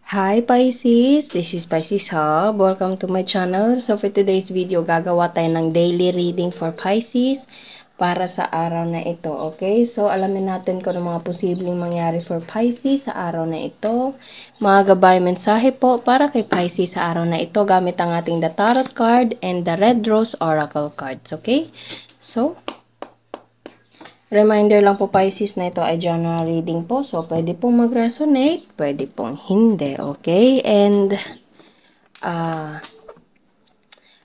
Hi Pisces! This is Pisces Hub. Welcome to my channel. So for today's video, gagawa tayo ng daily reading for Pisces para sa araw na ito. Okay? So alamin natin kung ano mga posibleng mangyari for Pisces sa araw na ito. Mga gabay mensahe po para kay Pisces sa araw na ito gamit ang ating The Tarot card and the Red Rose Oracle cards. Okay? So, reminder lang po Pisces na ito ay general reading po. So, pwede pong mag-resonate, pwede pong hindi. Okay? And,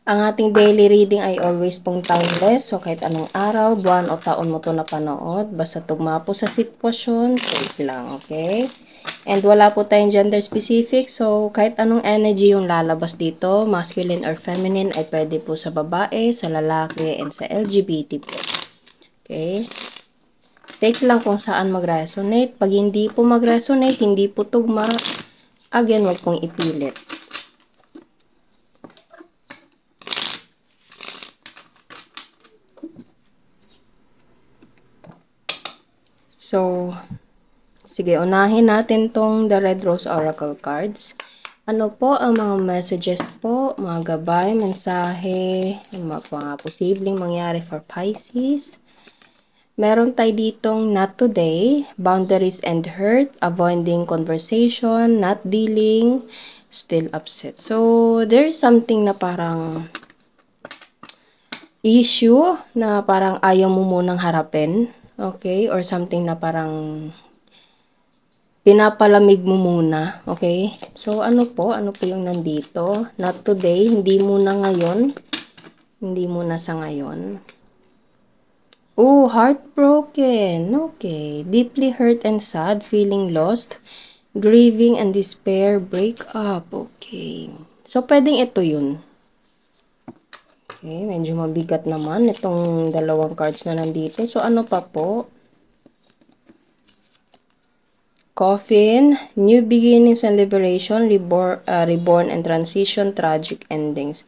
ang ating daily reading ay always pong timeless. So, kahit anong araw, buwan o taon mo ito napanood, basta tugma po sa sitwasyon, take lang. Okay? And wala po tayong gender specific. So, kahit anong energy yung lalabas dito, masculine or feminine, ay pwede po sa babae, sa lalaki, and sa LGBT po. Okay? Take lang kung saan mag-resonate. Pag hindi po mag-resonate, hindi po tugma, again, wag pong ipilit. So, sige, unahin natin tong The Red Rose Oracle cards. Ano po ang mga messages po, mga gabay, mensahe, mga posibleng mangyari for Pisces? Meron tayo ditong not today, boundaries and hurt, avoiding conversation, not dealing, still upset. So, there's something na parang issue na parang ayaw mo munang harapin, okay? Or something na parang pinapalamig mo muna, okay? So, ano po yung nandito? Not today, hindi muna ngayon, hindi muna sa ngayon. Oh, heartbroken. Okay. Deeply hurt and sad, feeling lost, grieving and despair, break up. Okay. So, pwedeng ito yun. Okay, medyo mabigat naman itong dalawang cards na nandito. So, ano pa po? Coffin, new beginnings and liberation, reborn and transition, tragic endings.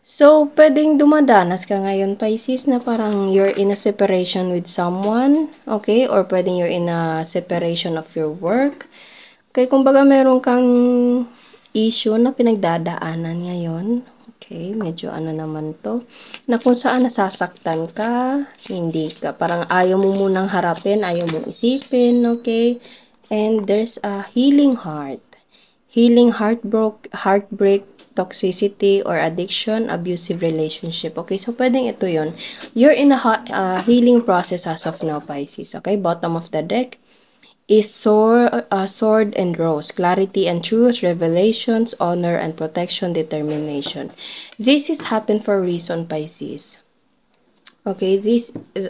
So, pwedeng dumadanas ka ngayon, Pisces, na parang you're in a separation with someone, okay? Or pwedeng you're in a separation of your work. Okay, kumbaga meron kang issue na pinagdadaanan ngayon. Okay, medyo ano naman to. Na kung saan nasasaktan ka, hindi ka. Parang ayaw mo munang harapin, ayaw mo isipin, okay? And there's a healing heart. Healing heartbreak, toxicity, or addiction, abusive relationship. Okay, so pwedeng ito yun. You're in a healing process as of now, Pisces. Okay, bottom of the deck is sword and rose, clarity and truth, revelations, honor and protection, determination. This is happen for a reason, Pisces. Okay,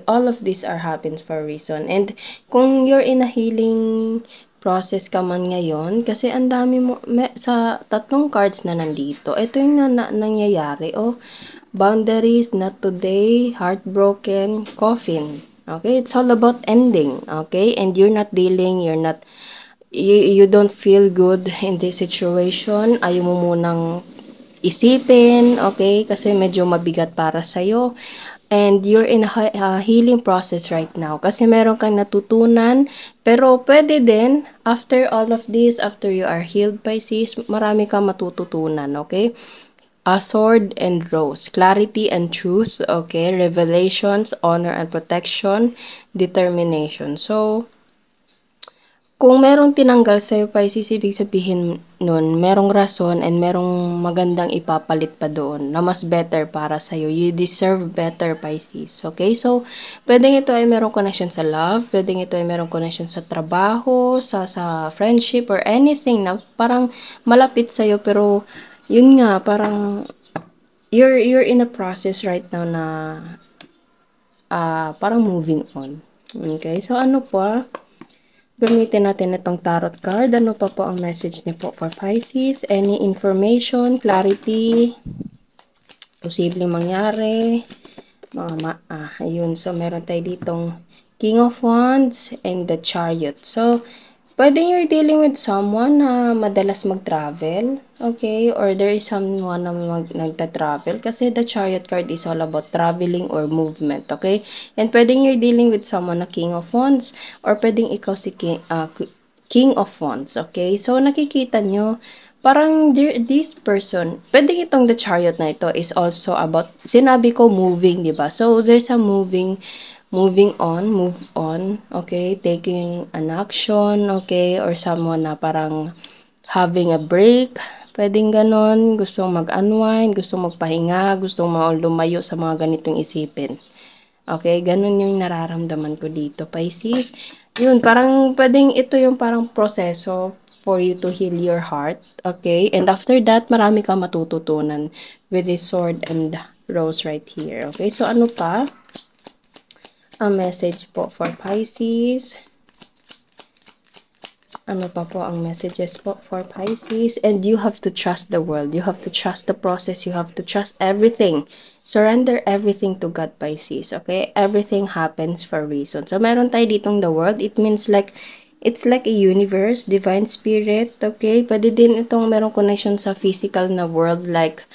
all of these are happens for a reason. And kung you're in a healing process ka man ngayon, kasi ang dami mo, sa tatlong cards na nandito, ito yung nangyayari. Oh, boundaries, not today, heartbroken, coffin. Okay, it's all about ending. Okay, and you're not dealing, you don't feel good in this situation. Ayaw mo munang isipin, okay, kasi medyo mabigat para sa'yo. And you're in a healing process right now. Kasi meron kang natutunan. Pero pwede din, after all of this, after you are healed, Pisces, marami kang matututunan, okay? A sword and rose. Clarity and truth, okay? Revelations, honor and protection, determination. So, kung merong tinanggal sa'yo, Pisces, ibig sabihin nun, merong rason and merong magandang ipapalit pa doon na mas better para sa'yo. You deserve better, Pisces. Okay? So, pwedeng ito ay merong connection sa love, pwedeng ito ay merong connection sa trabaho, sa friendship, or anything na parang malapit sa'yo. Pero, yun nga, parang you're in a process right now na parang moving on. Okay? So, ano pa? Gamitin natin itong tarot card. Ano pa po ang message niyo po for Pisces? Any information, clarity, posibleng mangyari. Ayun. So, meron tayo ditong King of Wands and the Chariot. So, pwede you're dealing with someone na madalas mag-travel, okay? Or there is someone na nagta-travel kasi the Chariot card is all about traveling or movement, okay? And pwedeng you're dealing with someone na King of Wands or pwedeng ikaw si King of Wands, okay? So, nakikita nyo, parang this person, pwedeng itong the Chariot na ito is also about, sinabi ko moving, di ba? So, there's a moving on, move on, okay? Taking an action, okay? Or someone na parang having a break, pwedeng ganon, gustong mag-unwind, gustong magpahinga, gustong lumayo sa mga ganitong isipin. Okay, ganun yung nararamdaman ko dito, Pisces. Yun, parang pwedeng ito yung parang proseso for you to heal your heart. Okay, and after that, marami kang matututunan with this sword and rose right here. Okay, so ano pa? Ang message po for Pisces. Ano pa po ang messages po for Pisces? And you have to trust the world. You have to trust the process. You have to trust everything. Surrender everything to God, Pisces. Okay? Everything happens for a reason. So, meron tayo ditong the world. It means like, it's like a universe, divine spirit. Okay? Pwede din itong merong connection sa physical na world like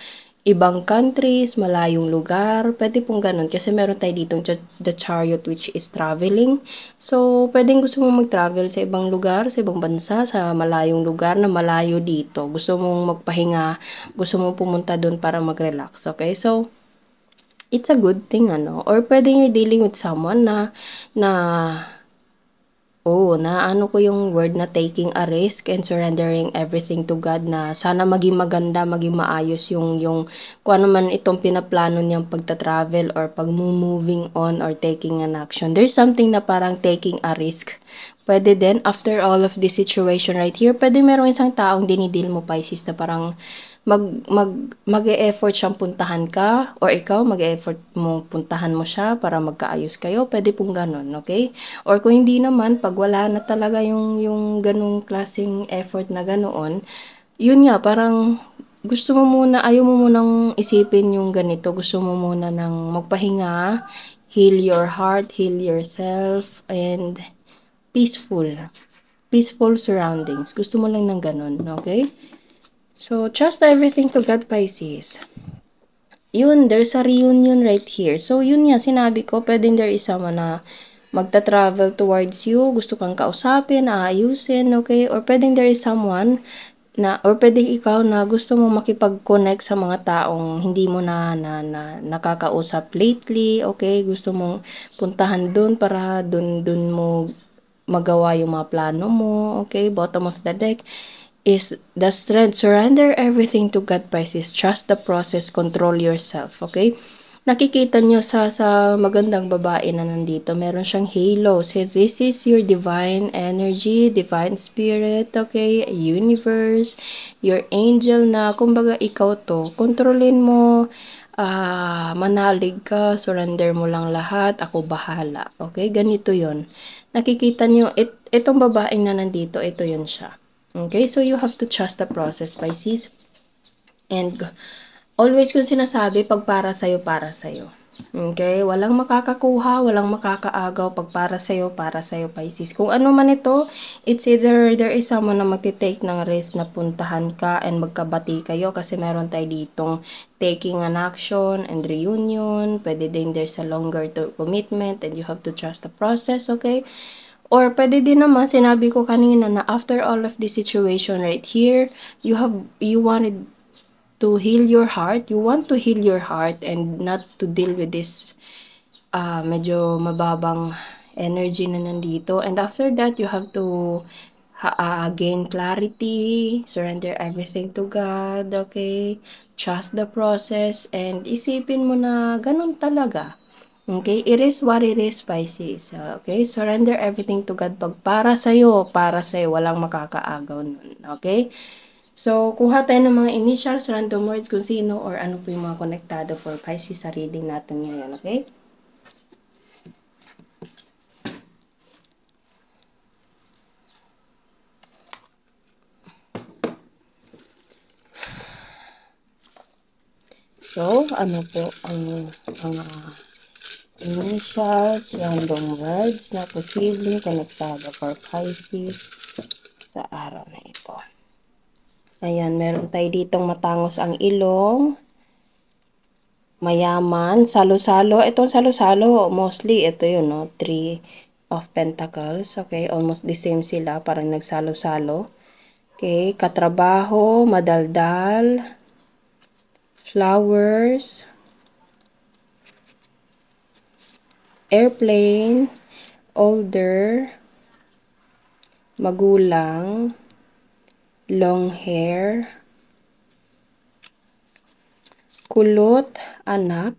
ibang countries, malayong lugar, pwede pong ganun. Kasi meron tayo ditong the chariot which is traveling. So, pwedeng gusto mong mag-travel sa ibang lugar, sa ibang bansa, sa malayong lugar na malayo dito. Gusto mong magpahinga, gusto mong pumunta doon para mag-relax. Okay? So, it's a good thing, ano? Or pwedeng you're dealing with someone ano ko yung word na taking a risk and surrendering everything to God na sana maging maganda, maging maayos yung kung ano man itong pinaplano niyang pagta-travel or pag-moving on or taking an action. There's something na parang taking a risk. Pwede din, after all of this situation right here, pwede merong isang taong dinidil mo, Pisces, na parang mag-e-effort siyang puntahan ka or ikaw mag-e-effort mo puntahan mo siya para magkaayos kayo. Pwede pong ganun, okay? Or kung hindi naman, pag wala na talaga yung ganung klaseng effort na ganoon, yun nga, parang gusto mo muna, ayaw mo munang isipin yung ganito. Gusto mo muna ng magpahinga, heal your heart, heal yourself, and peaceful. Peaceful surroundings. Gusto mo lang ng ganun, okay? So, trust everything to God, Pisces. Yun, there's a reunion right here. So, yun nga, sinabi ko, pwedeng there is someone na magta-travel towards you, gusto kang kausapin, aayusin, okay? Or pwedeng there is someone na, or pwedeng ikaw na gusto mo makipag-connect sa mga taong hindi mo na nakakausap lately, okay? Gusto mong puntahan dun para dun mo magawa yung mga plano mo, okay? Bottom of the deck is the strength. Surrender everything to God, Pisces. Trust the process. Control yourself. Okay? Nakikita nyo sa magandang babae na nandito, meron siyang halo. So, this is your divine energy, divine spirit, okay? Universe, your angel na, kumbaga ikaw to. Kontrolin mo, manalig ka, surrender mo lang lahat, ako bahala. Okay? Ganito yon. Nakikita nyo, itong babaeng na nandito, ito yun siya. Okay, so you have to trust the process, Pisces. And always kung sinasabi, pag para sa'yo, para sa'yo. Okay, walang makakakuha, walang makakaagaw pag para sa'yo, Pisces. Kung ano man ito, it's either there is someone na magti-take ng risk na puntahan ka and magkabati kayo kasi meron tayo ditong taking an action and reunion. Pwede din there's a longer commitment and you have to trust the process, okay? Or pwede din naman, sinabi ko kanina na after all of this situation right here, you wanted to heal your heart. You want to heal your heart and not to deal with this medyo mababang energy na nandito. And after that, you have to gain clarity, surrender everything to God, okay? Trust the process, and isipin mo na ganun talaga. Okay, it is what it is, Pisces. Okay, surrender everything to God. Pag para sa'yo, walang makakaagaw nun. Okay? So, kuha tayo ng mga initials, random words, kung sino or ano po yung mga konektado for Pisces sa reading natin ngayon. Okay? So, ano po ang initials, random words na posibleng konektado for Pisces sa araw na ito. Ayan, meron tayo ditong matangos ang ilong, mayaman, salo-salo. Itong salo-salo, mostly, ito yun, no? 3, of Pentacles. Okay, almost the same sila, parang nagsalo-salo. Okay, katrabaho, madaldal, flowers, airplane, older, magulang, long hair, kulot, anak,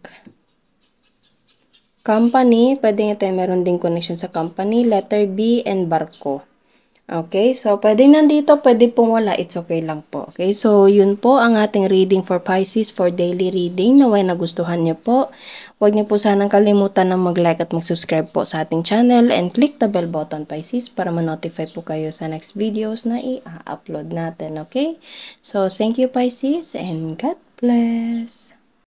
company, pwede nga tayo meron ding connection sa company, letter B, and barko. Okay, so pwede nandito, pwede pong wala, it's okay lang po. Okay, so yun po ang ating reading for Pisces for daily reading. Naway nagustuhan niyo po. Huwag niyo po sanang kalimutan na mag-like at mag-subscribe po sa ating channel and click the bell button Pisces para ma-notify po kayo sa next videos na i-upload natin. Okay, so thank you Pisces and God bless.